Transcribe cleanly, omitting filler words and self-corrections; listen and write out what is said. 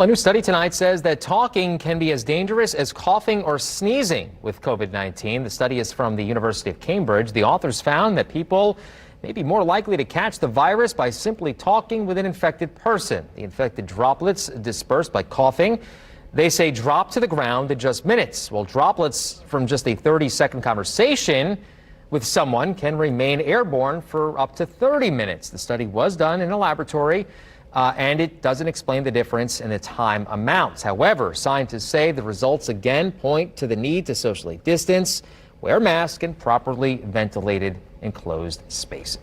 A new study tonight says that talking can be as dangerous as coughing or sneezing with COVID-19. The study is from the University of Cambridge. The authors found that people may be more likely to catch the virus by simply talking with an infected person. The infected droplets dispersed by coughing, they say, drop to the ground in just minutes, while droplets from just a 30-second conversation with someone can remain airborne for up to 30 minutes. The study was done in a laboratory. And it doesn't explain the difference in the time amounts. However, scientists say the results again point to the need to socially distance, wear masks, and properly ventilated enclosed spaces.